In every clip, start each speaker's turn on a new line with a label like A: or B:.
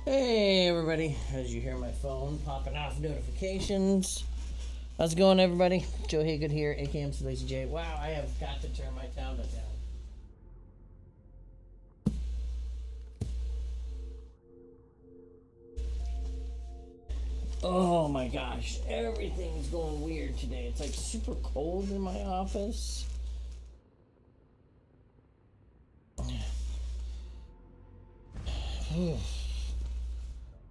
A: Hey everybody, as you hear my phone popping off notifications. How's it going everybody? Joe Haygood here, aka mclazyj. Wow, I have got to turn my tablet down. Oh my gosh, everything's going weird today. It's like super cold in my office.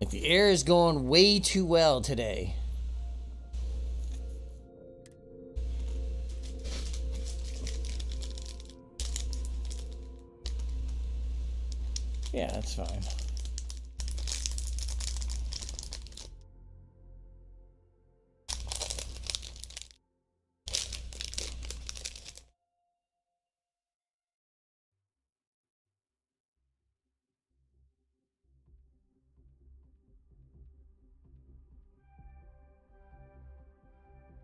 A: Like the air is going way too well today. Yeah, that's fine.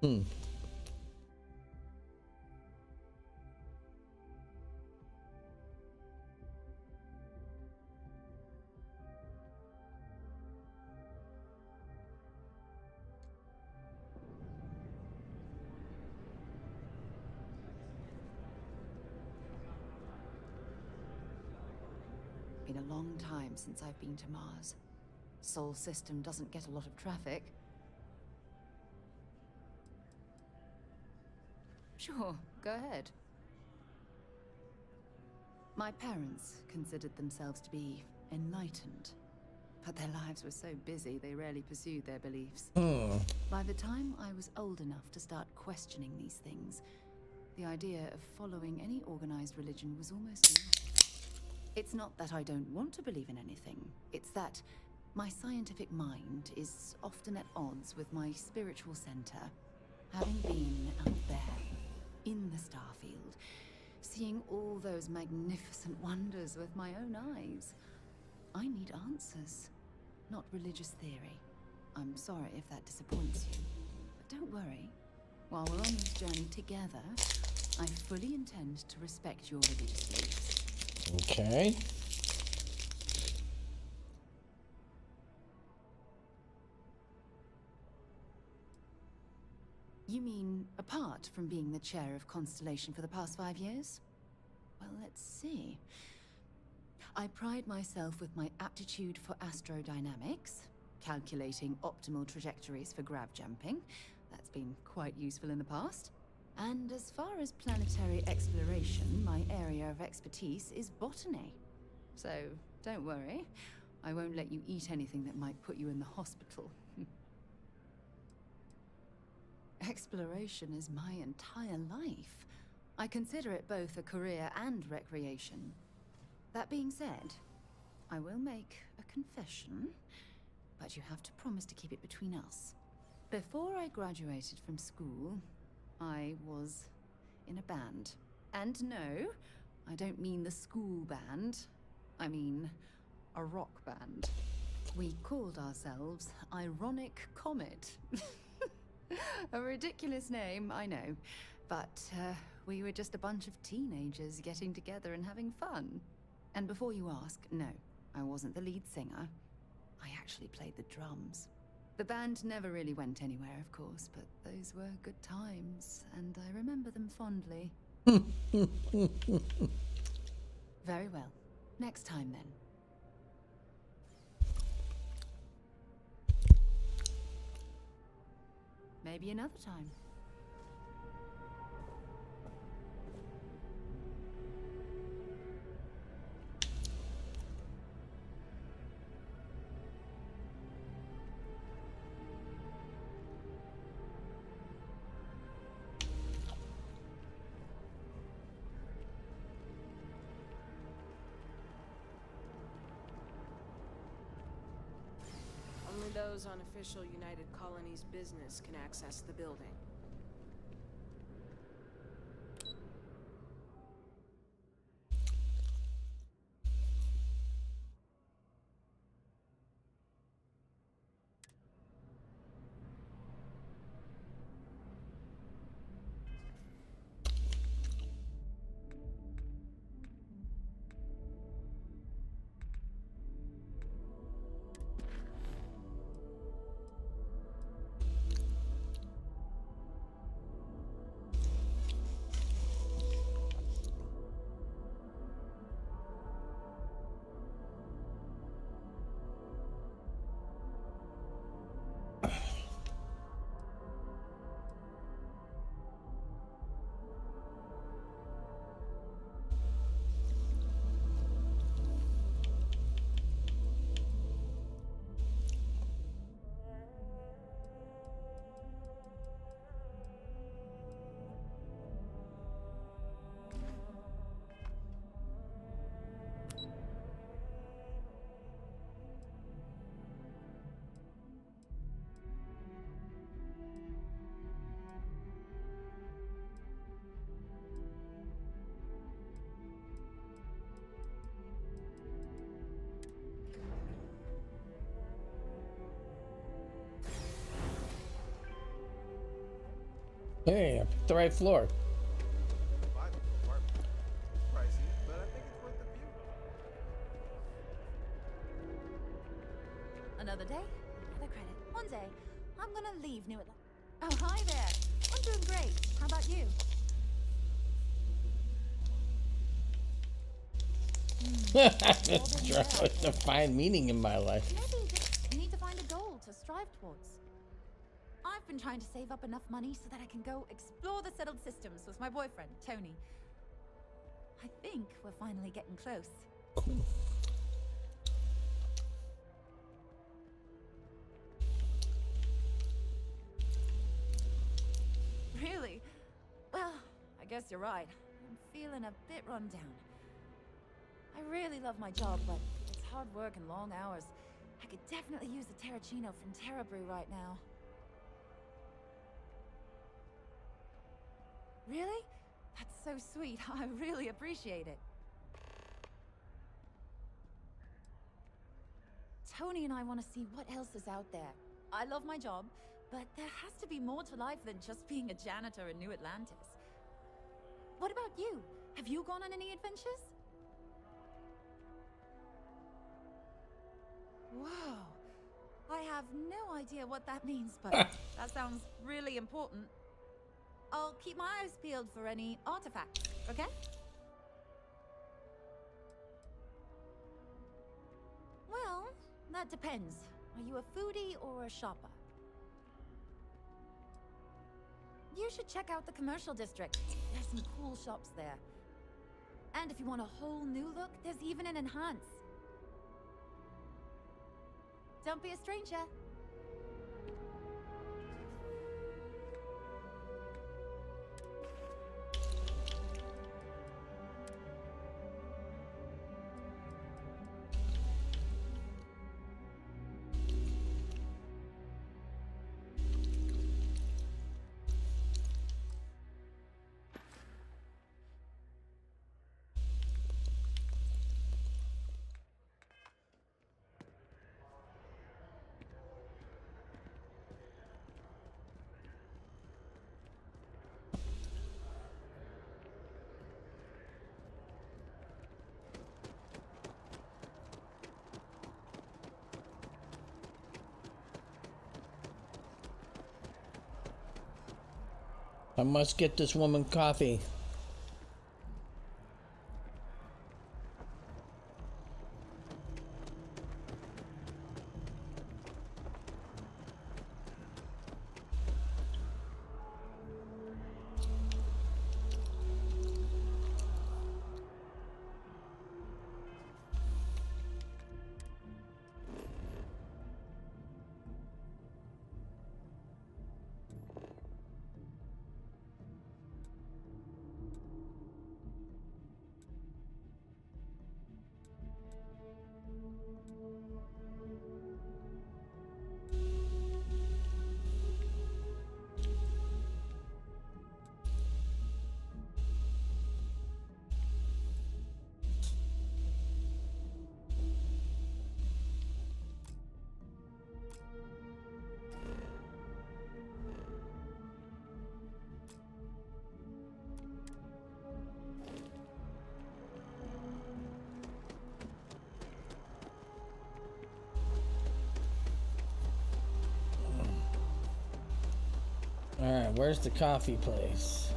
A: Hmm.
B: Been a long time since I've been to Mars. Sol system doesn't get a lot of traffic. Sure, go ahead. My parents considered themselves to be enlightened, but their lives were so busy they rarely pursued their beliefs. By the time I was old enough to start questioning these things, the idea of following any organized religion was almost enough. It's not that I don't want to believe in anything, it's that my scientific mind is often at odds with my spiritual center. Having been out there, in the Starfield, seeing all those magnificent wonders with my own eyes, I need answers, not religious theory. I'm sorry if that disappoints you, but don't worry. While we're on this journey together, I fully intend to respect your religious beliefs.
A: Okay.
B: You mean, apart from being the chair of Constellation for the past 5 years? Well, let's see. I pride myself with my aptitude for astrodynamics, calculating optimal trajectories for grav jumping. That's been quite useful in the past. And as far as planetary exploration, my area of expertise is botany. So, don't worry. I won't let you eat anything that might put you in the hospital. Exploration is my entire life. I consider it both a career and recreation. That being said, I will make a confession, but you have to promise to keep it between us. Before I graduated from school, I was in a band. And no, I don't mean the school band. I mean a rock band. We called ourselves Ironic Comet. A ridiculous name, I know. But we were just a bunch of teenagers getting together and having fun. And before you ask, no, I wasn't the lead singer. I actually played the drums. The band never really went anywhere, of course, but those were good times, and I remember them fondly. Very well. Next time, then. Maybe another time.
C: Only those on official United Colonies business can access the building.
A: Hey, I picked the right floor.
D: Buy the apartment. It's pricey, but I think it's worth the view.
B: Another day, another credit. One day, I'm gonna leave New Atlanta. Oh, hi there. I'm doing great. How about you?
A: Trying to find meaning in my life.
B: Maybe just need to find a goal to strive towards. I've been trying to save up enough money so that I can go explore the settled systems with my boyfriend, Tony. I think we're finally getting close. Really? Well, I guess you're right. I'm feeling a bit run down. I really love my job, but it's hard work and long hours. I could definitely use a Terracino from Terra Brew right now. Really? That's so sweet. I really appreciate it. Tony and I want to see what else is out there. I love my job, but there has to be more to life than just being a janitor in New Atlantis. What about you? Have you gone on any adventures? Whoa. I have no idea what that means, but that sounds really important. I'll keep my eyes peeled for any artifacts, okay? Well, that depends. Are you a foodie or a shopper? You should check out the commercial district. There's some cool shops there. And if you want a whole new look, there's even an enhance. Don't be a stranger.
A: I must get this woman coffee. Alright, where's the coffee place?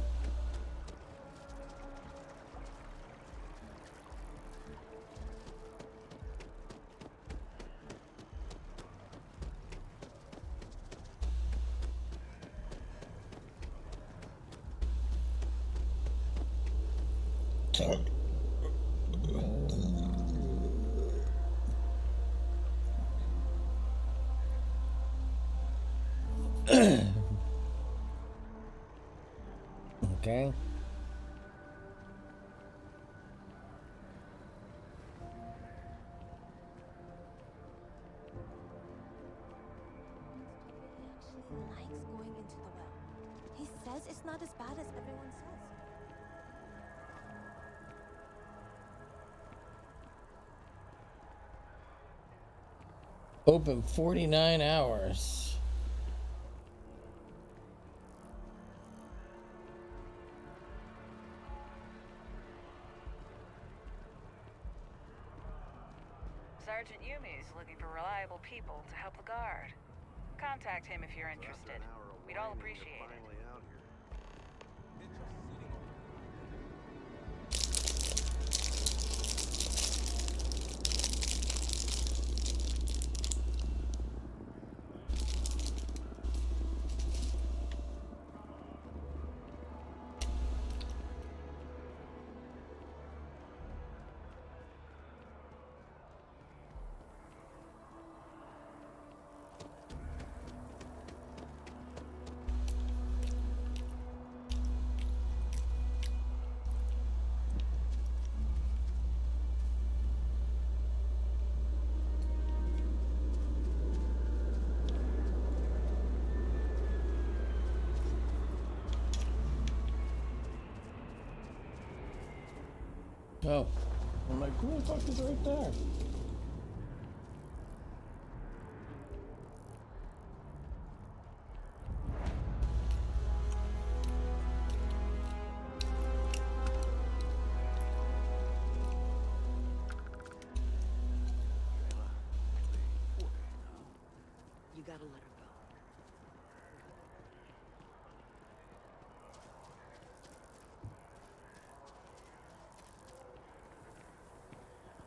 A: Okay.
E: Likes going into the well. He says it's not as bad as everyone says.
A: Open 49 hours.
F: Yumi's looking for reliable people to help the guard. Contact him if you're interested. We'd all appreciate it.
D: Finally out here.
A: Oh. I'm like, who the fuck is right there?
G: You gotta let her go.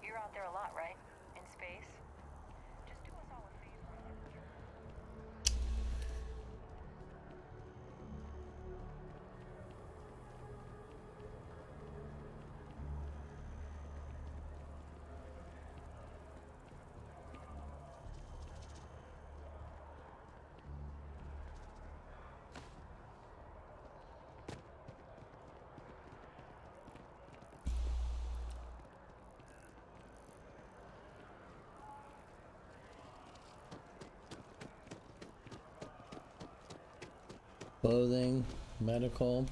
F: You're out there a lot, right? In space? Just do us all a favor.
A: Clothing, medical.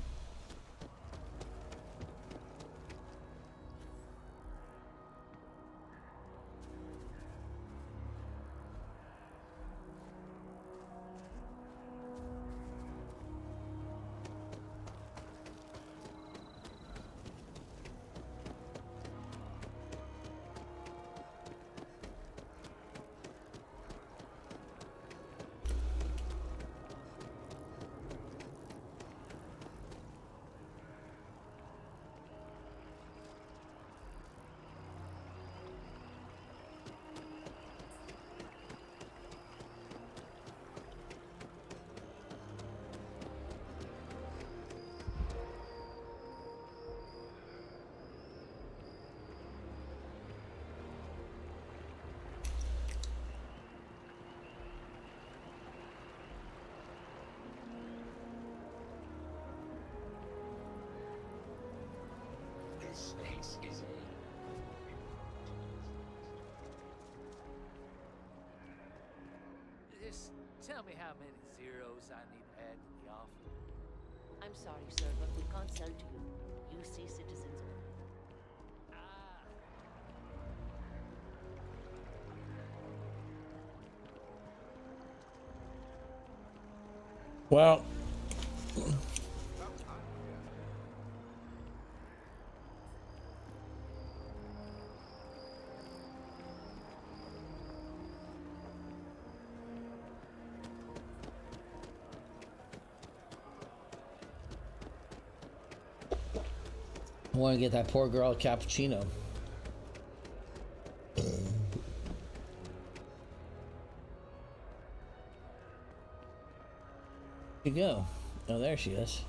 H: Just tell me how many zeros I need to add to the offer.
G: I'm sorry, sir, but we can't sell to you. UC citizens only.
H: Ah,
A: Well, I want to get that poor girl a cappuccino. Where'd you go? Oh, there she is.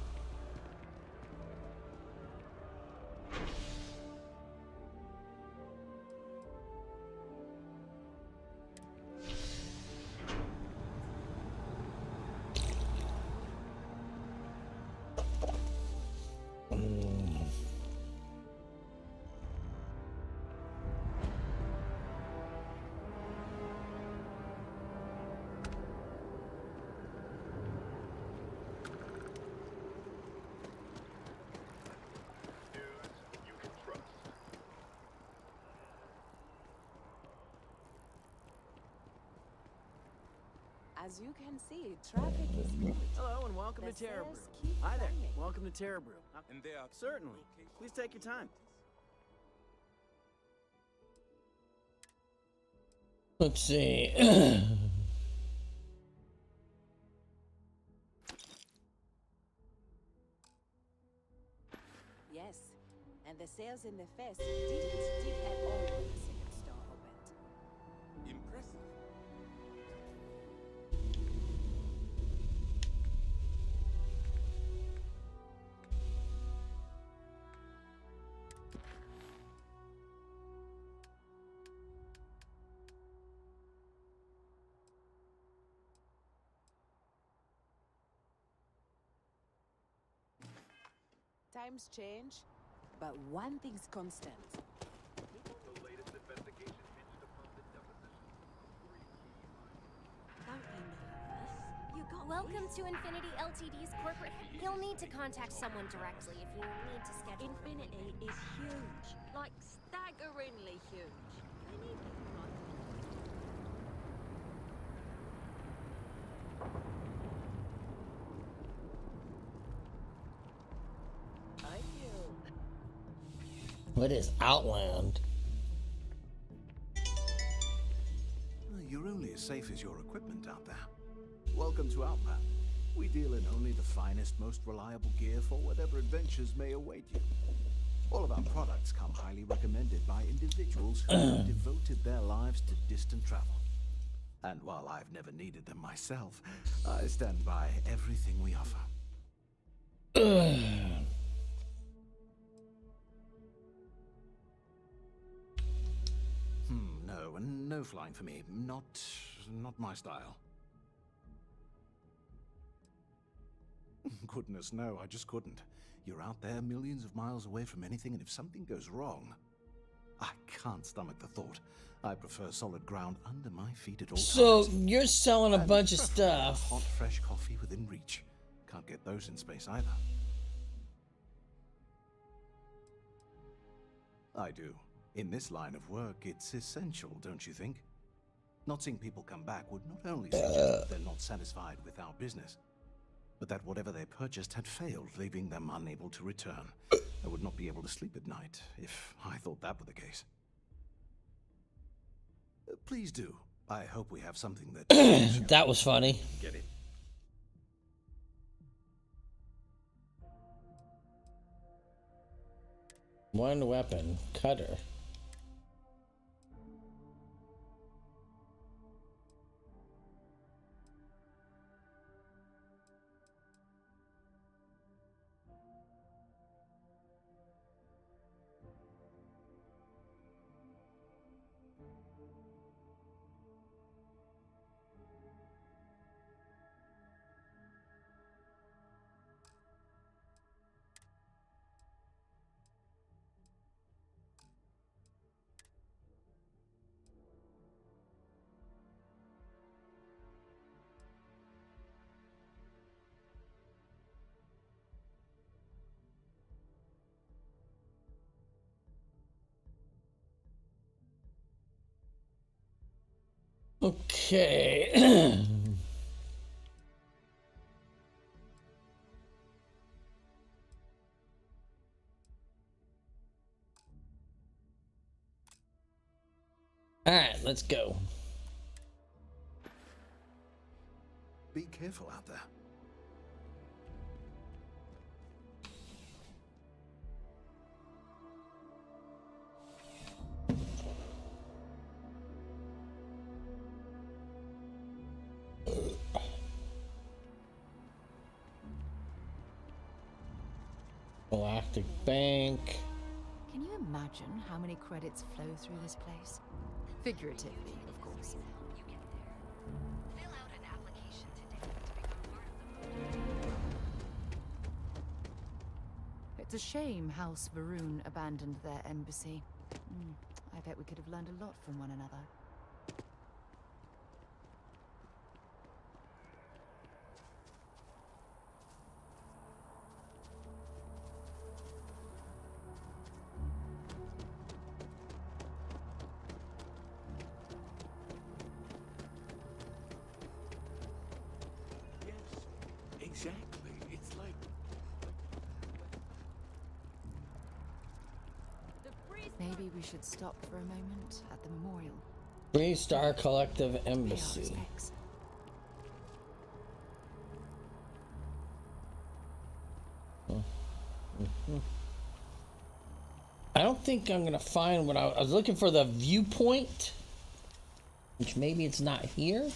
C: As you can see, traffic is good.
I: Hello and welcome
C: The
I: to Terra
C: stairs
I: Brew.
C: keep
I: Hi there.
C: climbing.
I: Welcome to Terra Brew.
D: And they are
I: Certainly. Please take your time.
A: Let's see.
J: Yes, and the sales in the fest didn't dip at all when the second store opened.
D: Impressive.
J: Times change, but one thing's constant.
D: The latest investigation hinged upon the deposition of
E: Don't be nervous. You got Welcome to Infinity Ltd's corporate. You'll need to contact someone directly if you need to schedule.
G: Infinity is huge. Like, staggeringly huge. They need people like I feel
A: What is Outland?
K: You're only as safe as your equipment out there. Welcome to Outland. We deal in only the finest, most reliable gear for whatever adventures may await you. All of our products come highly recommended by individuals who have devoted their lives to distant travel. And while I've never needed them myself, I stand by everything we offer. No flying for me. Not my style. Goodness, no, I just couldn't. You're out there millions of miles away from anything, and if something goes wrong, I can't stomach the thought. I prefer solid ground under my feet at all
A: So
K: times.
A: you're selling a
K: And
A: bunch of
K: preferably
A: stuff.
K: Hot, fresh coffee within reach. Can't get those in space either. I do. In this line of work, it's essential, don't you think? Not seeing people come back would not only suggest that they're not satisfied with our business, but that whatever they purchased had failed, leaving them unable to return. I would not be able to sleep at night if I thought that were the case. Please do. I hope we have something that...
A: That was funny.
K: Get it?
A: One weapon, cutter. Okay. All right, let's go.
K: Be careful out there.
A: Galactic Bank.
B: Can you imagine how many credits flow through this place? Figuratively, of course. It's a shame House Varun abandoned their embassy. I bet we could have learned a lot from one another.
H: Exactly. It's like
B: Maybe we should stop for a moment at the memorial.
A: Three Star Collective Embassy. I don't think I'm gonna find what I was looking for, the viewpoint, which maybe it's not here.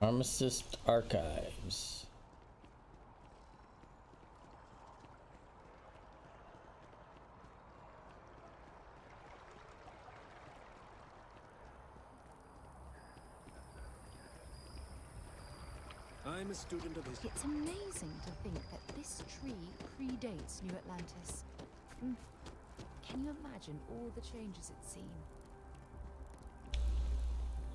A: Pharmacist Archives.
L: I'm a student of history.
B: It's amazing to think that this tree predates New Atlantis. Can you imagine all the changes it's seen?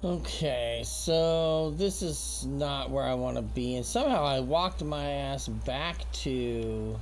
A: Okay, so this is not where I want to be, and somehow I walked my ass back to...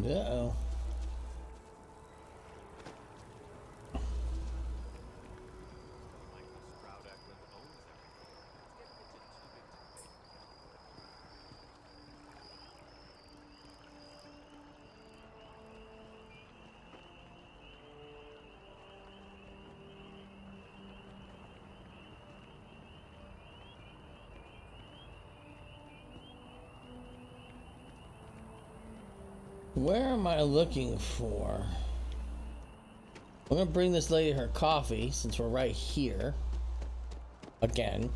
A: Uh-oh. Where am I looking for? I'm gonna bring this lady her coffee since we're right here. Again.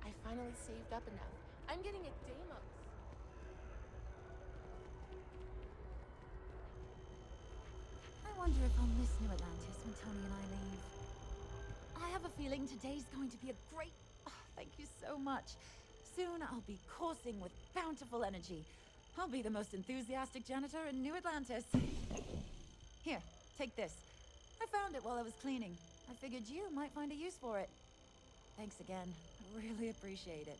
M: I finally saved up enough. I'm getting a Deimos.
B: I wonder if I'll miss New Atlantis when Tony and I leave. I have a feeling today's going to be a great... Oh, thank you so much. Soon I'll be coursing with bountiful energy. I'll be the most enthusiastic janitor in New Atlantis. Here, take this. I found it while I was cleaning. I figured you might find a use for it. Thanks again. I really appreciate it.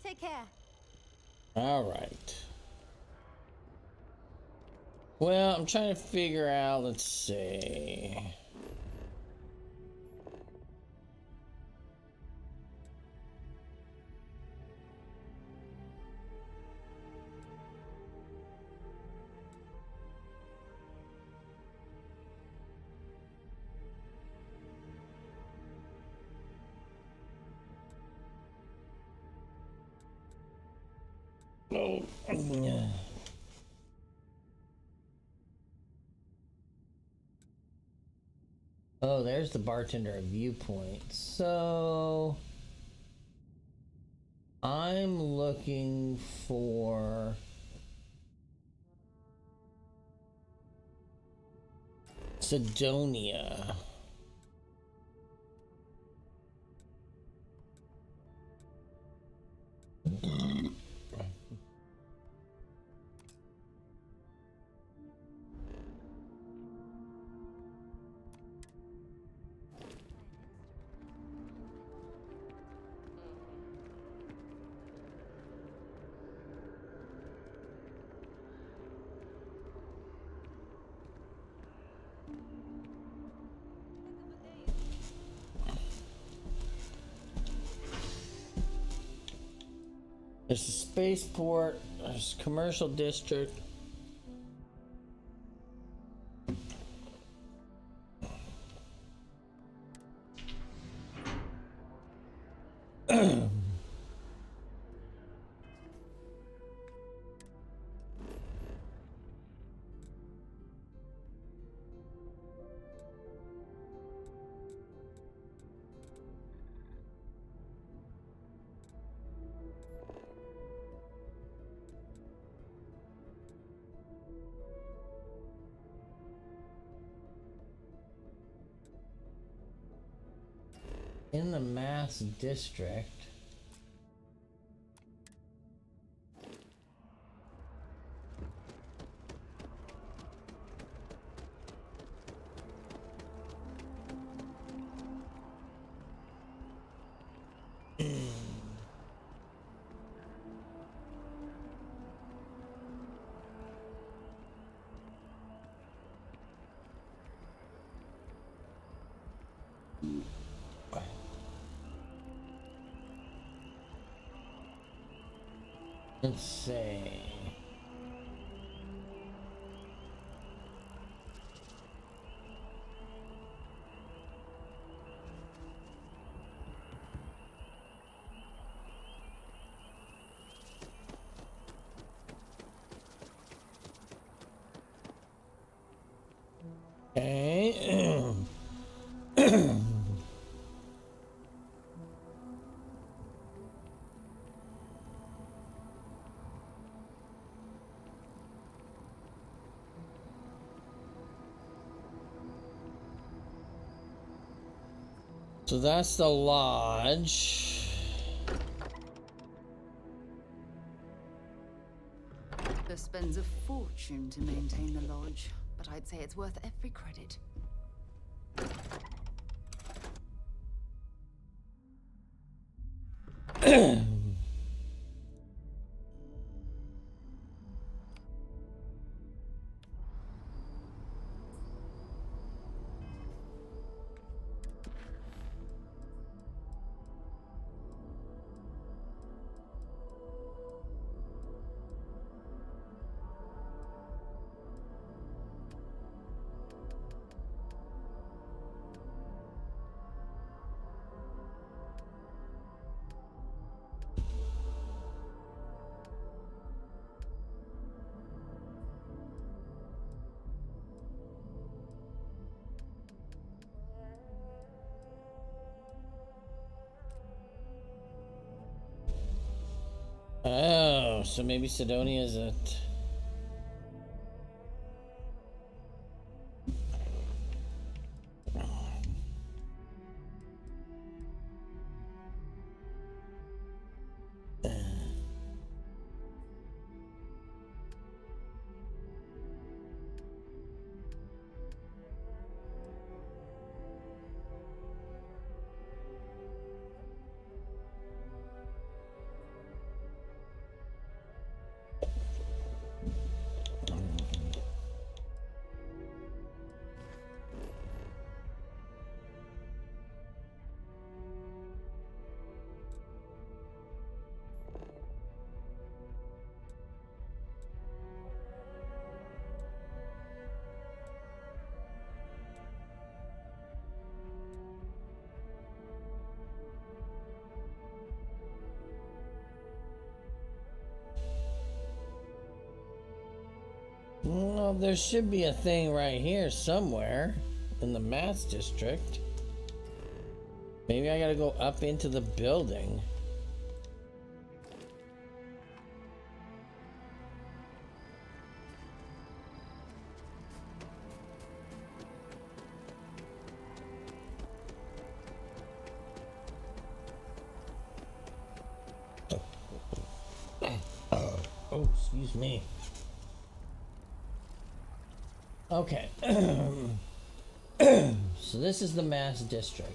B: Take care.
A: All right. Well, I'm trying to figure out, let's see. Oh, yeah. Oh, there's the bartender viewpoint. So I'm looking for Sidonia. There's a spaceport, there's a commercial district. In the mass district. Let's see. Okay. So that's the lodge.
B: This spends a fortune to maintain the lodge, but I'd say it's worth every credit. Oh, so maybe Sidonia is it. Well, there should be a thing right here somewhere in the mass district. Maybe I gotta go up into the building. Oh, excuse me. Okay. So this is the mass district.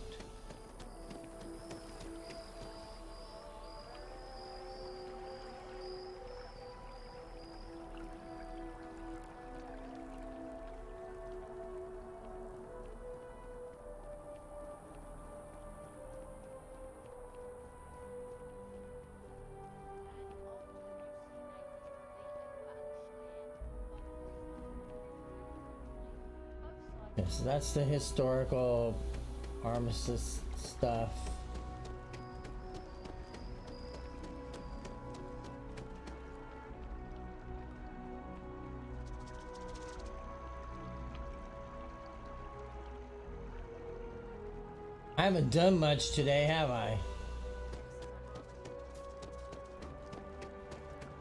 A: Okay, so that's the historical armistice stuff. I haven't done much today, have I?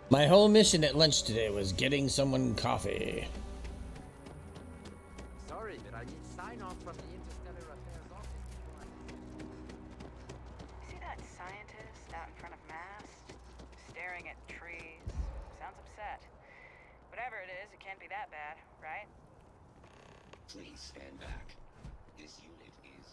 A: My whole mission at lunch today was getting someone coffee.
H: Sorry, but I need sign off from the Interstellar Affairs office.
F: You see that scientist out in front of mast? Staring at trees. Sounds upset. Whatever it is, it can't be that bad, right?
L: Please stand back. This unit is...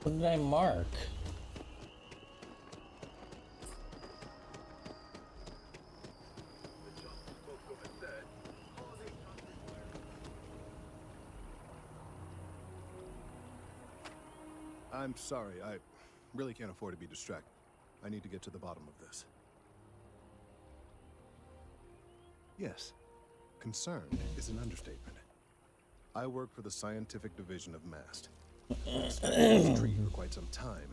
A: What did I mark?
D: I'm sorry, I really can't afford to be distracted. I need to get to the bottom of this. Yes, concerned is an understatement. I work for the scientific division of MAST. I've studied this tree for quite some time,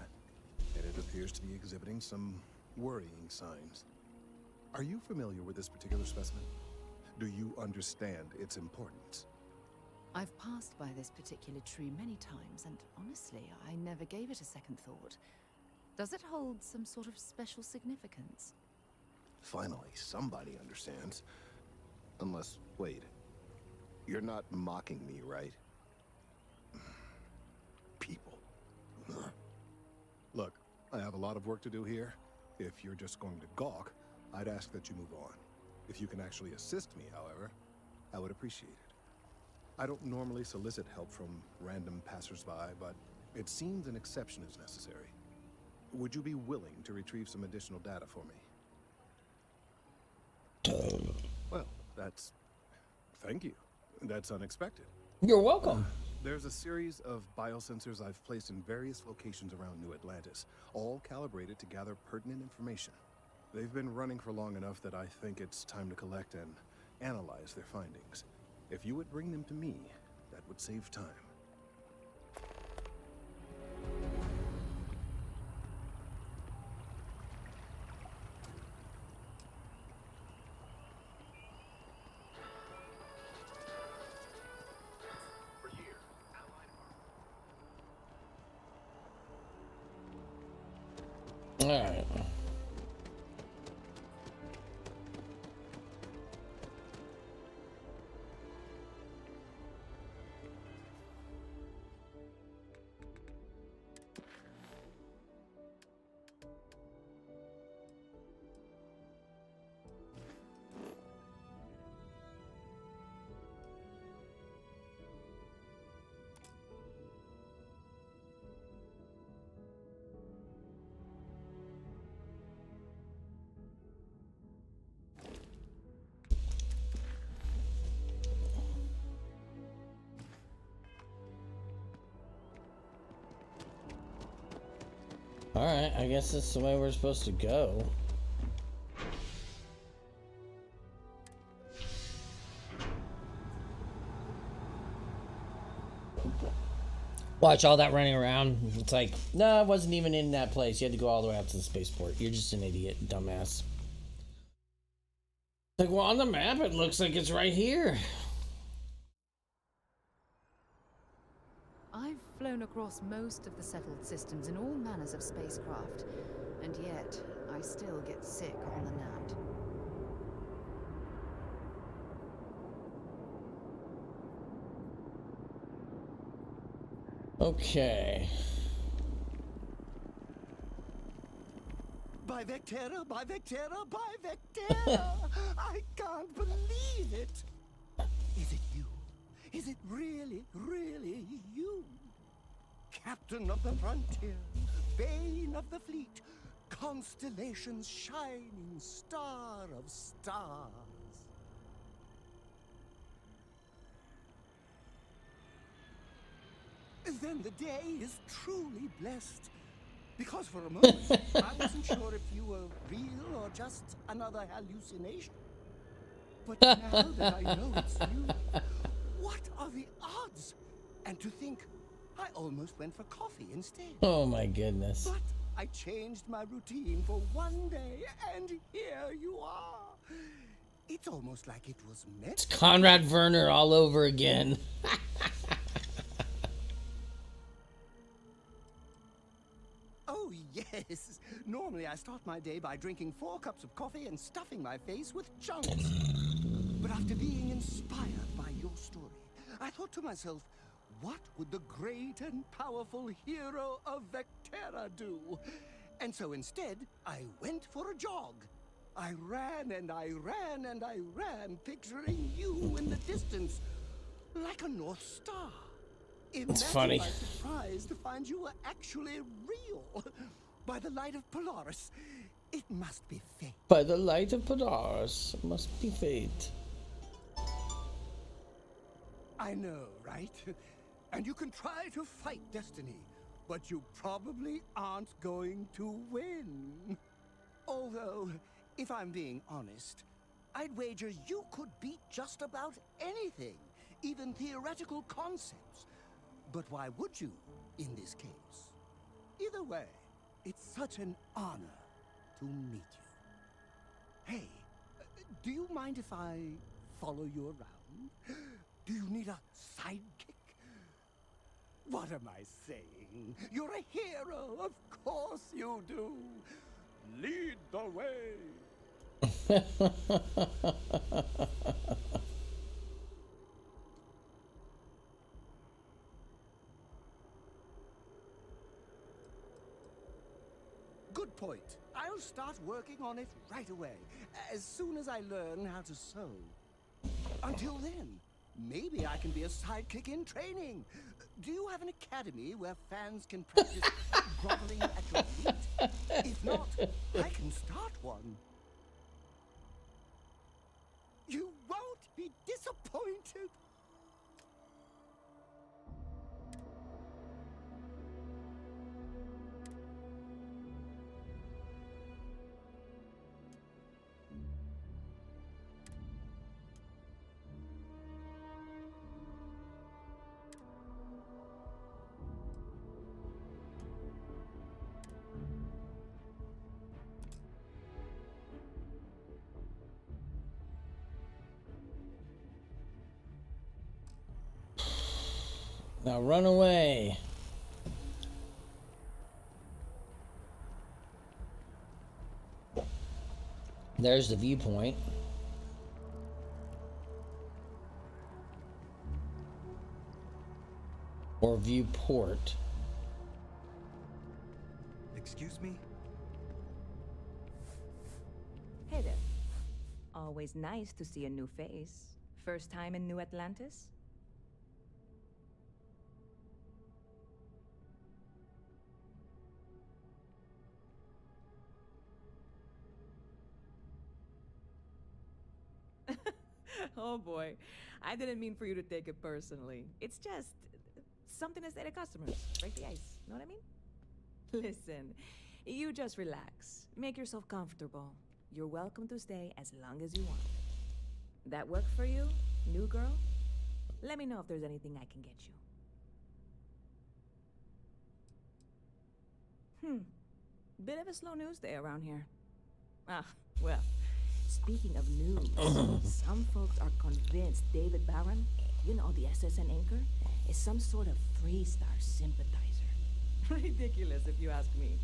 D: and it appears to be exhibiting some worrying signs. Are you familiar with this particular specimen? Do you understand its importance?
B: I've passed by this particular tree many times, and honestly, I never gave it a second thought. Does it hold some sort of special significance?
D: Finally, somebody understands. Unless, wait, you're not mocking me, right? People. Look, I have a lot of work to do here. If you're just going to gawk, I'd ask that you move on. If you can actually assist me, however, I would appreciate it. I don't normally solicit help from random passersby, but it seems an exception is necessary. Would you be willing to retrieve some additional data for me? Well, that's... Thank you. That's unexpected.
A: You're welcome.
D: There's a series of biosensors I've placed in various locations around New Atlantis, all calibrated to gather pertinent information. They've been running for long enough that I think it's time to collect and analyze their findings. If you would bring them to me, that would save time.
A: All right. Alright, I guess that's the way we're supposed to go. Watch all that running around. It's like, no, I wasn't even in that place. You had to go all the way out to the spaceport. You're just an idiot, dumbass. Like, well, on the map, it looks like it's right here.
B: I've flown across most of the settled systems in all manners of spacecraft, and yet I still get sick on the Nat.
A: Okay.
N: By Vectera, by Vectera, by Vectera! I can't believe it! Is it you? Is it really, really you? Captain of the frontier, bane of the fleet, Constellation's shining star of stars. Then the day is truly blessed. Because for a moment, I wasn't sure if you were real or just another hallucination. But now that I know it's you, what are the odds? And to think, I almost went for coffee instead.
A: Oh my goodness.
N: But I changed my routine for one day, and here you are. It's almost like it was meant.
A: It's Conrad Werner all over again.
N: Oh, yes. Normally I start my day by drinking 4 cups of coffee and stuffing my face with chunks. But after being inspired by your story, I thought to myself, what would the great and powerful hero of Vectera do? And so instead, I went for a jog. I ran and I ran and I ran, picturing you in the distance, like a North Star.
A: It's funny.
N: I was surprised to find you were actually real. By the light of Polaris, it must be fate.
A: By the light of Polaris, it must be fate.
N: I know, right? And you can try to fight destiny, but you probably aren't going to win. Although, if I'm being honest, I'd wager you could beat just about anything, even theoretical concepts. But why would you, in this case? Either way, it's such an honor to meet you. Hey, do you mind if I follow you around? Do you need a sidekick? What am I saying? You're a hero, of course you do. Lead the way. Good point. I'll start working on it right away, as soon as I learn how to sew. Until then, maybe I can be a sidekick in training. Do you have an academy where fans can practice groveling at your feet? If not, I can start one. You won't be disappointed.
A: Now run away. There's the viewpoint. Or viewport.
O: Excuse me?
P: Hey there. Always nice to see a new face. First time in New Atlantis? Oh boy, I didn't mean for you to take it personally. It's just something to say to customers. Break the ice, know what I mean? Listen, you just relax. Make yourself comfortable. You're welcome to stay as long as you want. That work for you, new girl? Let me know if there's anything I can get you. Bit of a slow news day around here. Ah, well. Speaking of news, some folks are convinced David Barron, you know, the SSN anchor, is some sort of three-star sympathizer. Ridiculous, if you ask me.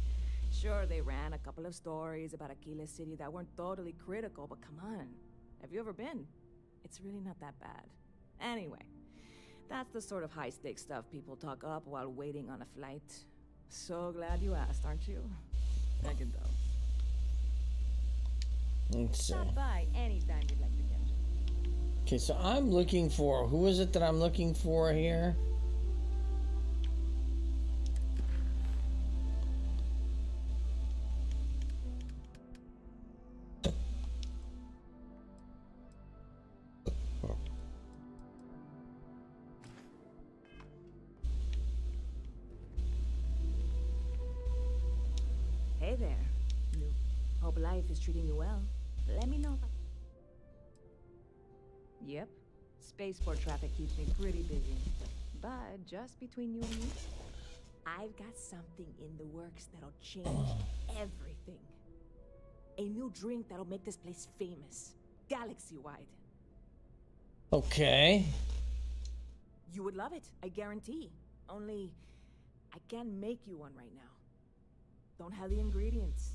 P: Sure, they ran a couple of stories about Aquila City that weren't totally critical, but come on. Have you ever been? It's really not that bad. Anyway, that's the sort of high-stakes stuff people talk up while waiting on a flight. So glad you asked, aren't you? I can tell.
A: Let's see.
P: Stop by anytime you'd like to get me.
A: Okay, so I'm looking for, who is it that I'm looking for here?
P: Hope life is treating you well. Let me know. Yep. Spaceport traffic keeps me pretty busy. But just between you and me, I've got something in the works that'll change everything. A new drink that'll make this place famous. Galaxy-wide.
A: Okay.
P: You would love it, I guarantee. Only, I can't make you one right now. Don't have the ingredients.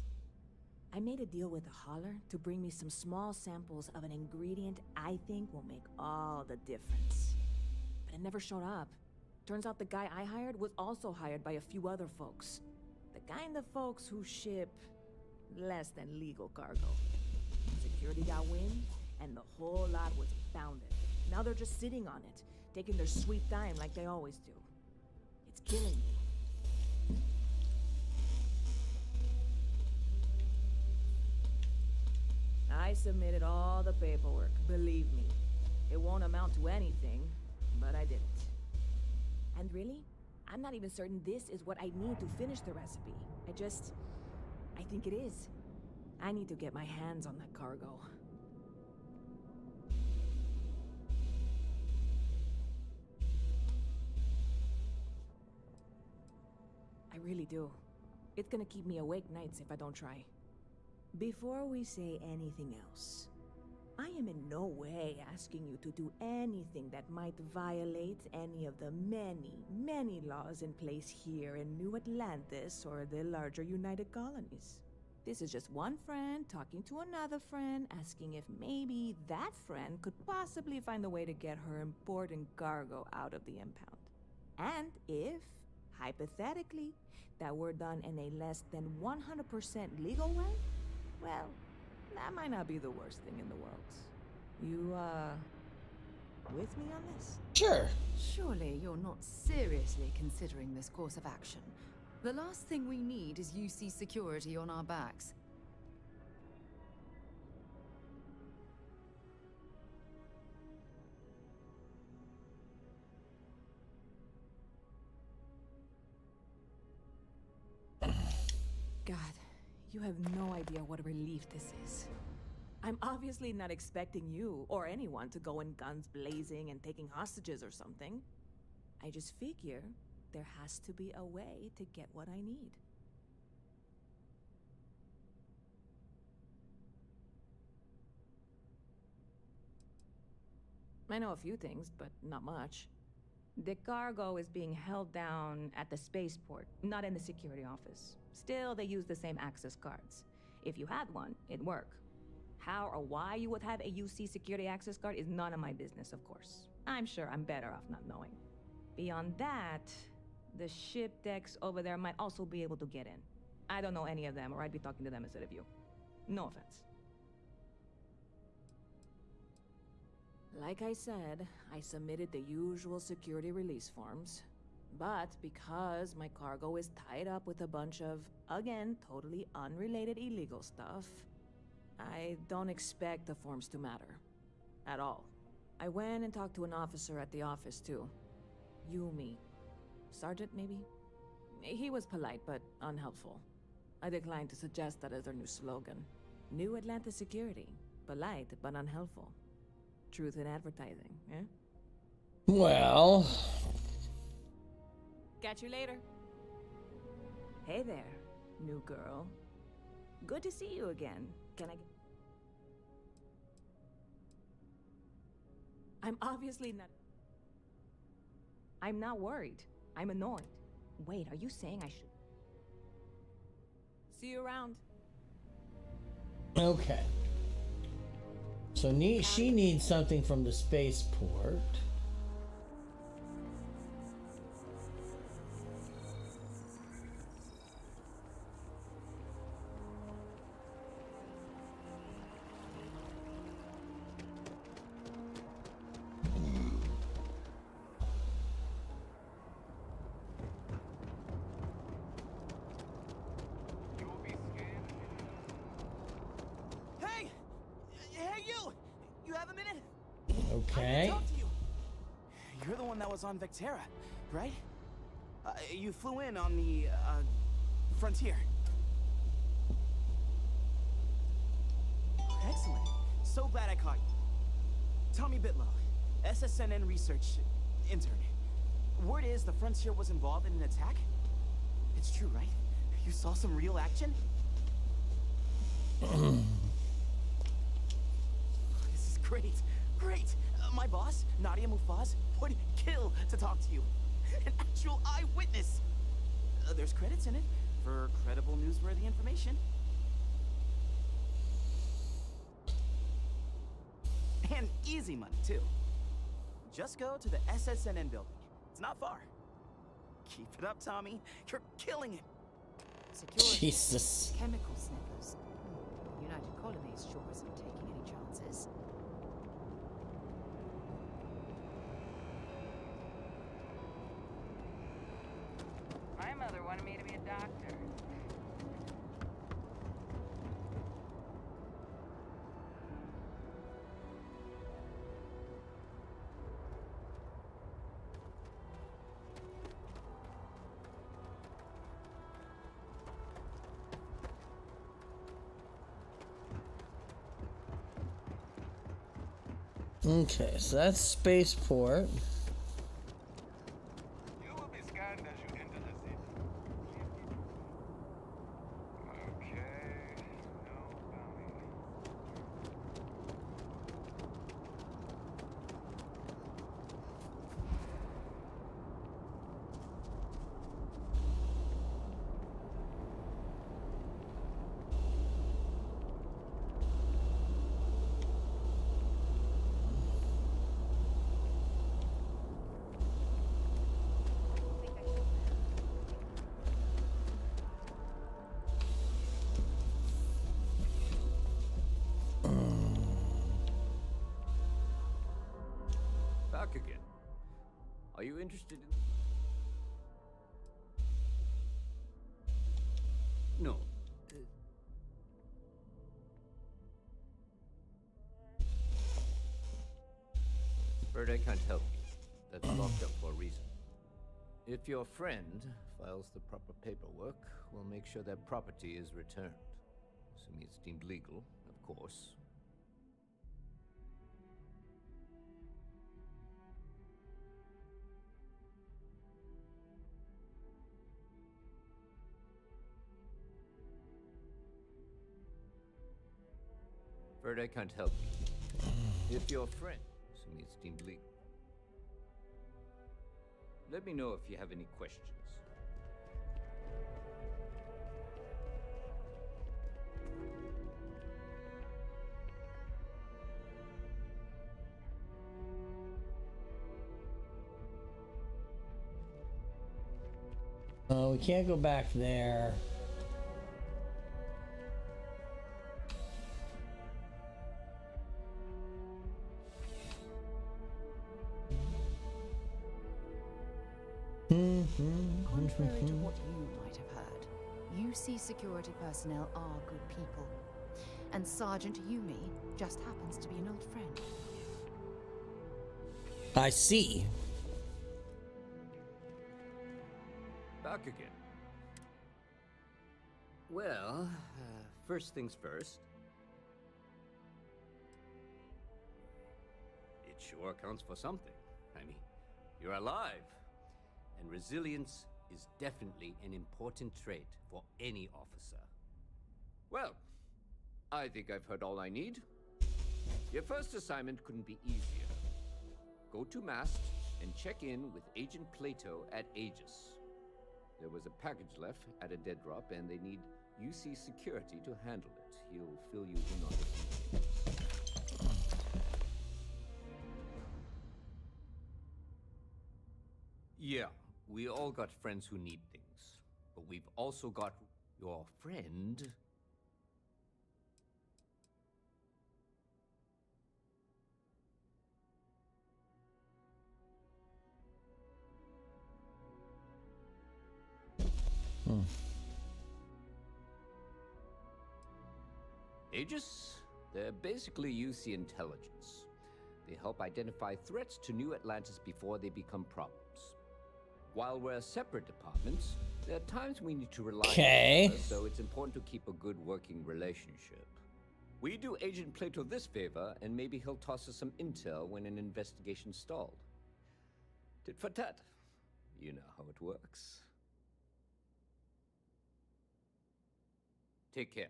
P: I made a deal with a hauler to bring me some small samples of an ingredient I think will make all the difference. But it never showed up. Turns out the guy I hired was also hired by a few other folks. The kind of folks who ship less than legal cargo. Security got wind, and the whole lot was founded. Now they're just sitting on it, taking their sweet time like they always do. It's killing me. I submitted all the paperwork, believe me. It won't amount to anything, but I did it. And really, I'm not even certain this is what I need to finish the recipe. I think it is. I need to get my hands on that cargo. I really do. It's gonna keep me awake nights if I don't try. Before we say anything else, I am in no way asking you to do anything that might violate any of the many, many laws in place here in New Atlantis or the larger United Colonies. This is just one friend talking to another friend, asking if maybe that friend could possibly find a way to get her important cargo out of the impound. And if, hypothetically, that were done in a less than 100% legal way, well, that might not be the worst thing in the world. You, with me on this?
A: Sure.
B: Surely you're not seriously considering this course of action. The last thing we need is UC security on our backs. God, you have no idea what a relief this is. I'm obviously not expecting you or anyone to go in guns blazing and taking hostages or something. I just figure there has to be a way to get what I need. I know a few things, but not much. The cargo is being held down at the spaceport, not in the security office. Still, they use the same access cards. If you had one, it'd work. How or why you would have a UC security access card is none of my business, of course. I'm sure I'm better off not knowing. Beyond that, the ship decks over there might also be able to get in. I don't know any of them, or I'd be talking to them instead of you. No offense. Like I said, I submitted the usual security release forms. But because my cargo is tied up with a bunch of, again, totally unrelated illegal stuff, I don't expect the forms to matter. At all. I went and talked to an officer at the office, too. Yumi. Sergeant, maybe? He was polite, but unhelpful. I declined to suggest that as their new slogan. New Atlantis Security. Polite, but unhelpful. Truth in advertising, eh?
A: Well...
P: Catch you later. Hey there, new girl. Good to see you again. Can I... I'm obviously not... I'm not worried. I'm annoyed. Wait, are you saying I should... See you around.
A: Okay. So she needs something from the spaceport. Okay.
I: Talk to you. You're the one that was on Vectera, right? You flew in on the, Frontier. So glad I caught you. Tommy Bitlow, SSNN research intern. Word is the Frontier was involved in an attack? It's true, right? You saw some real action? This is great. Great. My boss, Nadia Mufaz, would kill to talk to you. An actual eyewitness. There's credits in it for credible, newsworthy information. And easy money, too. Just go to the SSNN building. It's not far. Keep it up, Tommy. You're killing it.
B: Security.
A: Jesus.
B: Chemical sniffers. United Colonies sure isn't taking any chances.
F: My mother wanted me to be a doctor.
A: Okay, so that's spaceport.
O: You will be scanned as you enter the city. Okay, no bowing.
Q: Back again. Are you interested in... No. Bird, I can't help you. That's locked up for a reason. If your friend files the proper paperwork, we'll make sure that property is returned. Assuming it's deemed legal, of course. Bird, I can't help you. If your friend, assuming it's deemed legal. Let me know if you have any questions.
A: We can't go back there.
B: Contrary to what you might have heard, UC security personnel are good people. And Sergeant Yumi just happens to be an old friend.
A: I see.
Q: Back again. Well, first things first. It sure counts for something. I mean, you're alive. And resilience is definitely an important trait for any officer. Well, I think I've heard all I need. Your first assignment couldn't be easier. Go to Mast and check in with Agent Plato at Aegis. There was a package left at a dead drop, and they need UC security to handle it. He'll fill you in on the details. Yeah, we all got friends who need things, but we've also got your friend. Aegis? They're basically UC intelligence. They help identify threats to New Atlantis before they become problems. While we're separate departments, there are times we need to rely on each other, so it's important to keep a good working relationship. We do Agent Plato this favor, and maybe he'll toss us some intel when an investigation's stalled. Tit for tat. You know how it works. Take care.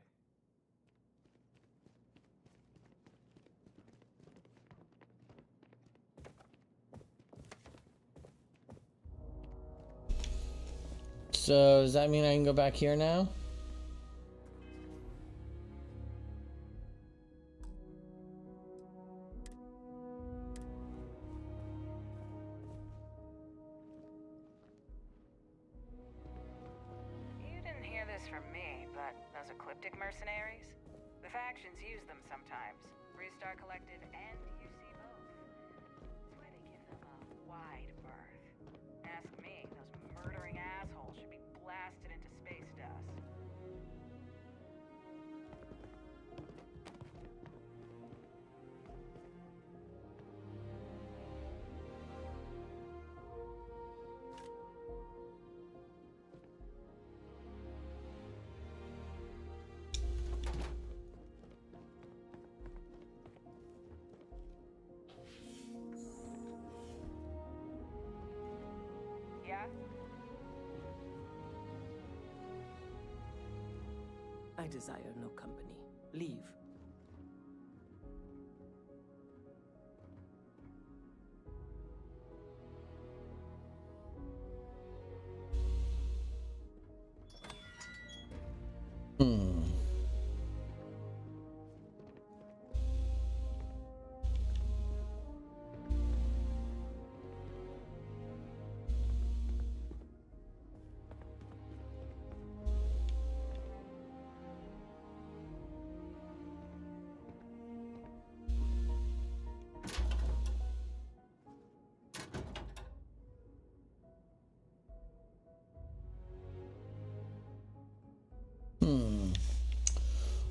A: So, does that mean I can go back here now?
F: You didn't hear this from me, but those ecliptic mercenaries? The factions use them sometimes. Freestar Collective and UC both. That's why they give them a wide berth. Ask me, those murdering assholes should be blasted into space dust. Yeah?
R: I desire no company. Leave.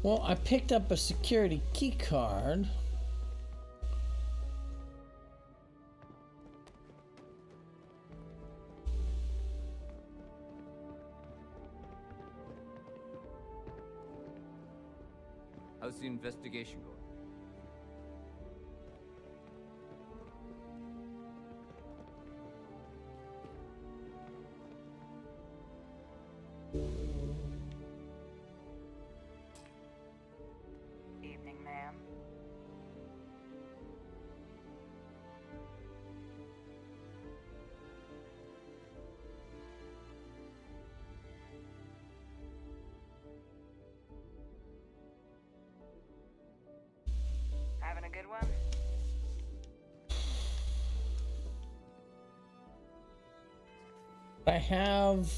A: Well, I picked up a security key card.
Q: How's the investigation going?
F: Evening, ma'am. Having a good one?
A: I have...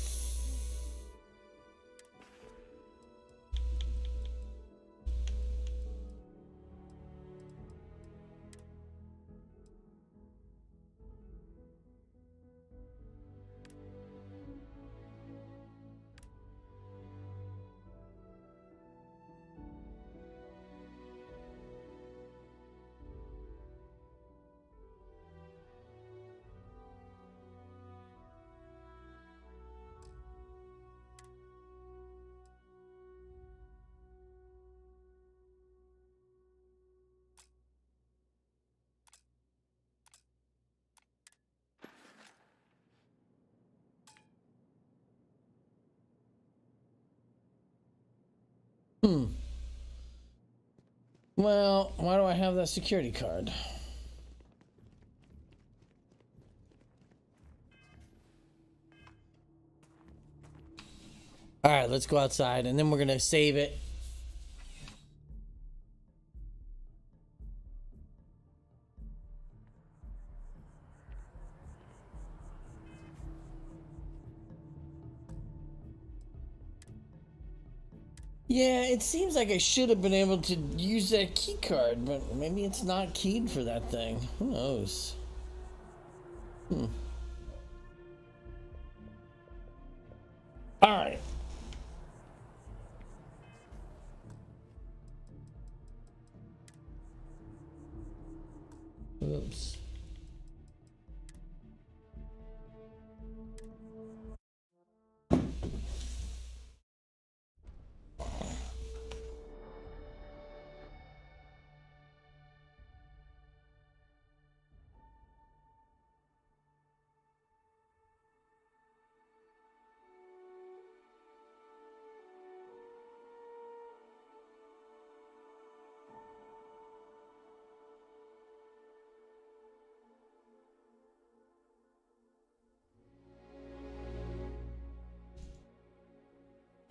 A: Well, why do I have that security card? Alright, let's go outside and then we're gonna save it. Yeah, it seems like I should have been able to use that key card, but maybe it's not keyed for that thing. Who knows? Alright. Oops.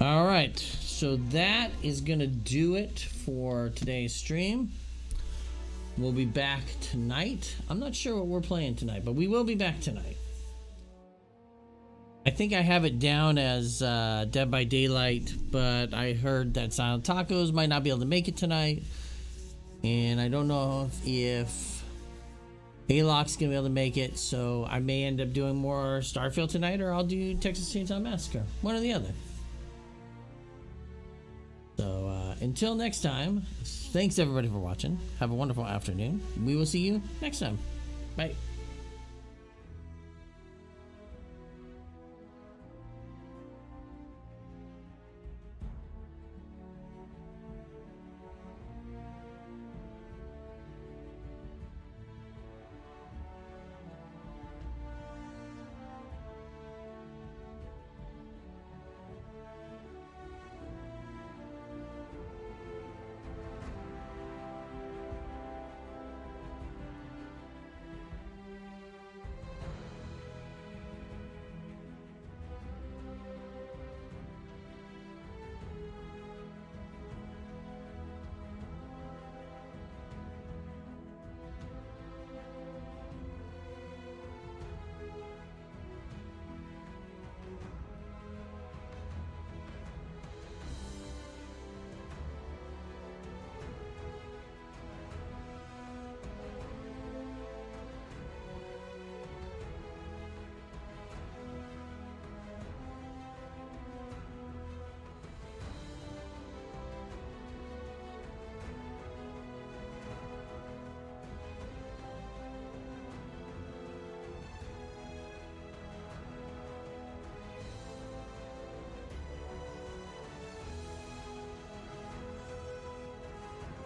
A: All right, so that is gonna do it for today's stream. We'll be back tonight. I'm not sure what we're playing tonight, but we will be back tonight. I think I have it down as Dead by Daylight, but I heard that Silent Tacos might not be able to make it tonight. And I don't know if Alok's going to be able to make it, so I may end up doing more Starfield tonight, or I'll do Texas Chainsaw Massacre. One or the other. So until next time, thanks everybody for watching. Have a wonderful afternoon. We will see you next time. Bye.